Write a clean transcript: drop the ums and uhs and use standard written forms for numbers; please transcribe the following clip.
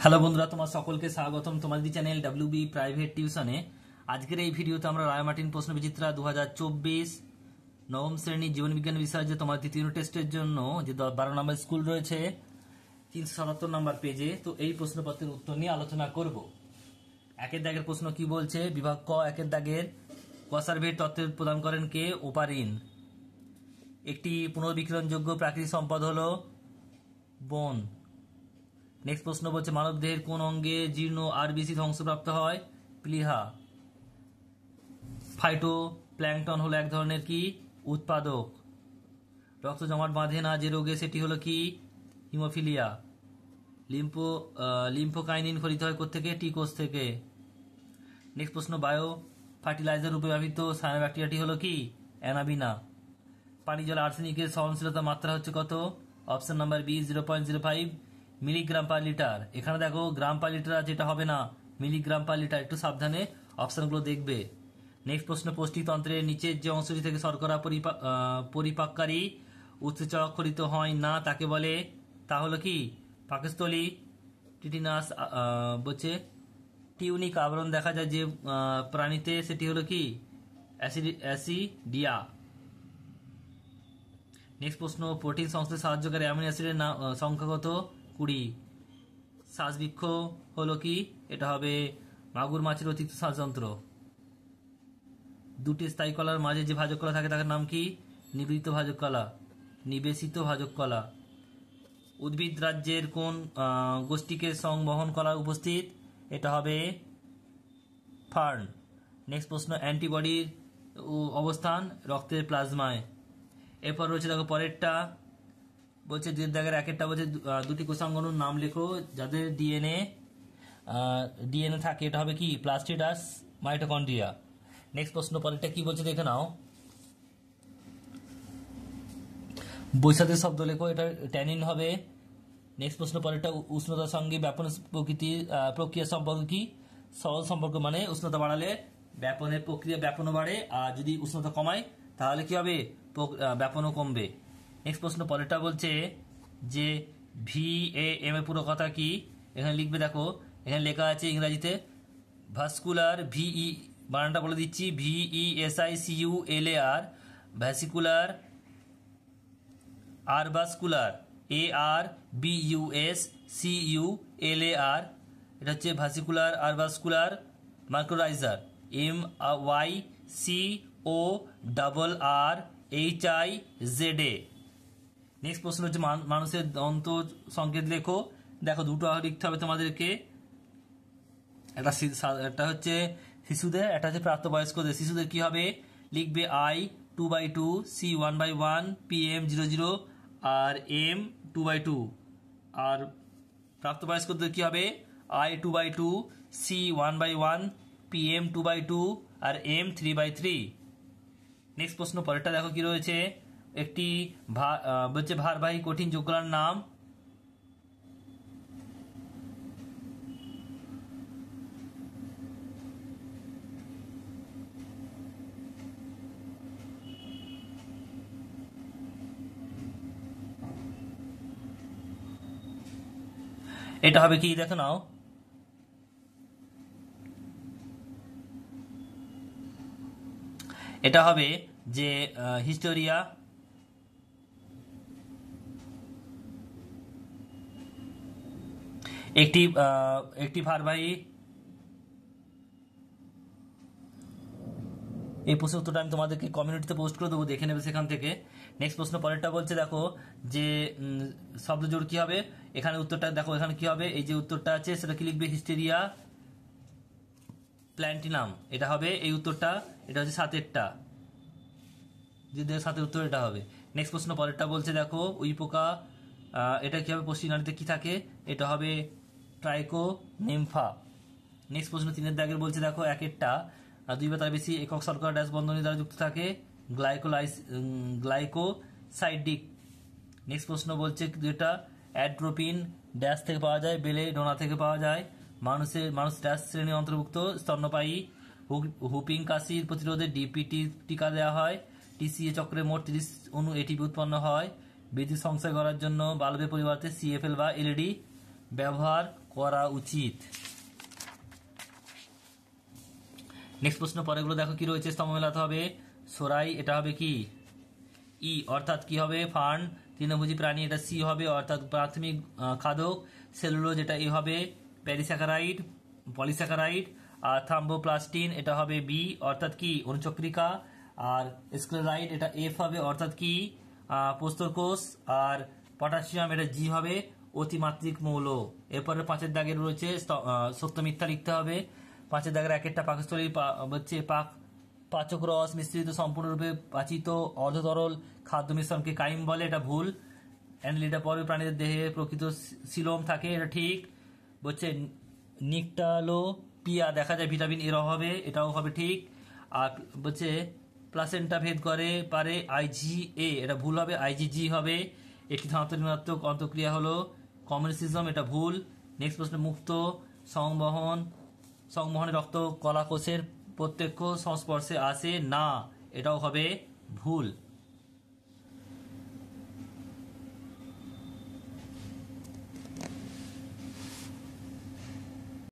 Hello বন্ধুরা, তোমার সকলকে স্বাগতম তোমাদের চ্যানেল ডাব্লিউবি প্রাইভেট টিউশনে। আজকের এই ভিডিওতে আমরা রায়মার্টিন প্রশ্ন বিচিত্রা 2024 নবম শ্রেণী জীবনবিজ্ঞান বিষয়ে যে তোমার তৃতীয় টেস্টের জন্য যে 12 নম্বর স্কুল রয়েছে 377 নম্বর পেজে, তো এই প্রশ্নপত্রের উত্তর নিয়ে আলোচনা করব। একের দাগের প্রশ্ন কি বলছে? বিভাগ ক একের দাগের কনসারভেট তত্ত্বের প্রদান করেন কে? ওপারিন। একটি পুনর্বিকিরণযোগ্য প্রাকৃতিক সম্পদ হলো বন। নেক্সট প্রশ্ন বলছে মানবদেহের কোন অঙ্গে জীর্ণ আর বেশি ধ্বংসপ্রাপ্ত হয়? প্লীহা। ফাইটো প্ল্যাঙ্কটন হলো এক ধরনের কি উৎপাদক। রক্ত জমাট বাঁধে না যে রোগে, সেটি হলো কি? হিমোফিলিয়া। লিম্ফোকাইনিন খরিত হয় কোত্থেকে? টি কোষ থেকে। নেক্সট প্রশ্ন বায়ো ফার্টিলাইজার রূপে ব্যবহৃত সায়ানোব্যাকটেরিয়াটি হলো কি? অ্যানাবিনা। পানি জলে আর্সেনিকের সহনশীলতার মাত্রা হচ্ছে কত? Option number B 0.05 milligram per litre. এখানে দেখো গ্রাম পার লিটার, যেটা হবে না মিলিগ্রাম পার লিটার, একটু সাবধানে অপশনগুলো দেখবে। নেক্সট প্রশ্ন পুষ্টিতন্ত্রের নিচের যে অংশটি থেকে শর্করা পরিপাককারী উৎসেচক খরিত হয় না তাকে বলে? তা হলো কি? পাকস্থলী। টিটিনাস বলছে টিউনিক আবরণ দেখা যায় যে প্রাণীতে, সেটি হলো কি? অ্যাসিডিয়া। নেক্সট প্রশ্ন প্রোটিন সংশ্লেষে সাহায্যকারী অ্যামিনো অ্যাসিডের সংখ্যা কত? 20। শ্বাসবৃক্ষ হলো কি? এটা হবে মাগুর মাছের অতিরিক্ত শ্বাসযন্ত্র। দুটি স্থায়ী কলার মাঝে যে ভাজক কলা থাকে তার নাম কি? নিবেশিত ভাজক কলা। নিবেশিত ভাজক কলা। উদ্ভিদ রাজ্যের কোন গোষ্ঠীকে সংবহন কলার উপস্থিত? এটা হবে ফার্ন। নেক্সট প্রশ্ন অ্যান্টিবডির অবস্থান রক্তের প্লাজমায়। এরপর রয়েছে দেখো পরেরটা বলছে দুই দাগের একেরটা বলছে দুটি কোষাঙ্গনুর নাম লেখো যাদের ডিএনএ থাকে। এটা হবে কি? প্লাস্টিডাস, মাইটোকন্ড্রিয়া। নেক্সট প্রশ্ন পরেরটা কি বলছে দেখে নাও। বৈশাখের শব্দ লেখো, এটা ট্যানিন হবে। নেক্সট প্রশ্ন পরেরটা উষ্ণতার সঙ্গে ব্যাপন প্রক্রিয়া সম্পর্ক কি? সহজ সম্পর্ক, মানে উষ্ণতা বাড়ালে ব্যাপনের প্রক্রিয়া ব্যাপনও বাড়ে, আর যদি উষ্ণতা কমায় তাহলে কি হবে? ব্যাপনও কমবে। নেক্সট প্রশ্ন পরেরটা বলছে যে VAM এর পুরো কথা কি? এখানে লিখবে, দেখো এখানে লেখা আছে ইংরাজিতে ভাস্কুলার, বানানটা বলে দিচ্ছি, VESICULAR, ভ্যাসিকুলার, আরবাসকুলার, ARBUSCULAR, এটা হচ্ছে ভাসিকুলার আরবাসকুলার মাইক্রোরাইজার, MYCORRHIZA। নেক্সট প্রশ্ন হচ্ছে মানুষের দন্ত সংকেত লেখো। দেখো দুটো লিখতে হবে তোমাদেরকে, একটা হচ্ছে শিশুদের, একটা হচ্ছে প্রাপ্তবয়স্কদের। শিশুদের কি হবে? লিখবে I 2/2, C 1/1, PM 00 R M 2/2। আর প্রাপ্তবয়স্কদের কি হবে? I 2/2, C 1/1, PM 2/2 R M 3/3। Next প্রশ্ন পরেরটা দেখো কি রয়েছে। একটি বলছে ভারবাহী কঠিন যোগকলার নাম। এটা হবে কি? দেখো নাও, এটা হবে যে হিস্টোরিয়া। একটি ভারবাহী। এই প্রশ্নের উত্তরটা আমি তোমাদেরকে কমিউনিটিতে পোস্ট করে দেবো, দেখে নেবে সেখান থেকে। নেক্সট প্রশ্ন পরেরটা বলছে দেখো যে শব্দজোড় কি হবে? এখানে উত্তরটা দেখো, এখানে কি হবে? এই যে উত্তরটা আছে সেটা কি লিখবে? হিস্টেরিয়া প্ল্যান্টিনাম, এটা হবে এই উত্তরটা। এটা হচ্ছে সাতেরটা, যে সাতের উত্তর এটা হবে। নেক্সট প্রশ্ন পরেরটা বলছে দেখো উইপোকা, এটা কি হবে? পশ্চিম নালীতে কি থাকে? এটা হবে ট্রাইকোনিম্ফা। নেক্সট প্রশ্ন তিনের দাগের বলছে দেখো একেরটা দুই বা তার বেশি একক শর্করা ড্যাশ বন্ধনী দ্বারা যুক্ত থাকে, গ্লাইকোসাইডিক। নেক্সট প্রশ্ন বলছে যেটা অ্যাড্রোপিন ড্যাশ থেকে পাওয়া যায়, বেলে ডোনা থেকে পাওয়া যায়। মানুষ ড্যাশ শ্রেণীর অন্তর্ভুক্ত? স্তন্যপায়ী। হুপিং কাশির প্রতিরোধে DPT টিকা দেওয়া হয়। TCA চক্রে মোট 30 অণু ATP উৎপন্ন হয়। বিদ্যুৎ সংচয় করার জন্য বাল্বের পরিবর্তে CFL বা LED ব্যবহার করা উচিত। নেক্সট প্রশ্ন পরেগুলো দেখো কি রয়েছে, স্তম্ভ মেলাতে হবে। সোরাই এটা হবে কি ই অর্থাৎ কি হবে ফার্ন। তৃণভোজী প্রাণী এটা সি হবে অর্থাৎ প্রাথমিক খাদক। সেলুলোজ এটা এ হবে প্যারিস্যাকারাইড পলিস্যাকারাইড। আর থাম্বোপ্লাস্টিন এটা হবে বি অর্থাৎ কি অনুচক্রিকা। আর স্ক্লেরাইড এটা এফ হবে অর্থাৎ কি প্রস্তরকোষ। আর পটাশিয়াম এটা জি হবে অতিমাত্রিক মৌল। এরপরে 5 দাগের রয়েছে সত্য মিথ্যা লিখতে হবে। 5 দাগের 1 পাকস্থলী হচ্ছে পাচক রস মিশ্রিত সম্পূর্ণরূপে পাচিত অর্ধতরল খাদ্য মিশ্রণকে কাইম বলে, এটা ভুল। অ্যানালিটা পরে প্রাণীদের দেহে প্রকৃত সিলোম থাকে, এটা ঠিক। বলছে নিকটালোপিয়া দেখা যায় ভিটামিন এর অভাবে, এটাও হবে ঠিক। আর বলছে প্লাসেন্টা ভেদ করে পারে আইজিএ, এটা ভুল হবে, আইজিজি হবে। একটি ধনাত্মক অন্তঃক্রিয়া হলো কমিউনিসিজম, এটা ভুল। নেক্সট প্রশ্ন মুক্ত সংবহনে রক্ত কলাকোষের প্রত্যক্ষ সংস্পর্শে আসে না, এটাও হবে ভুল।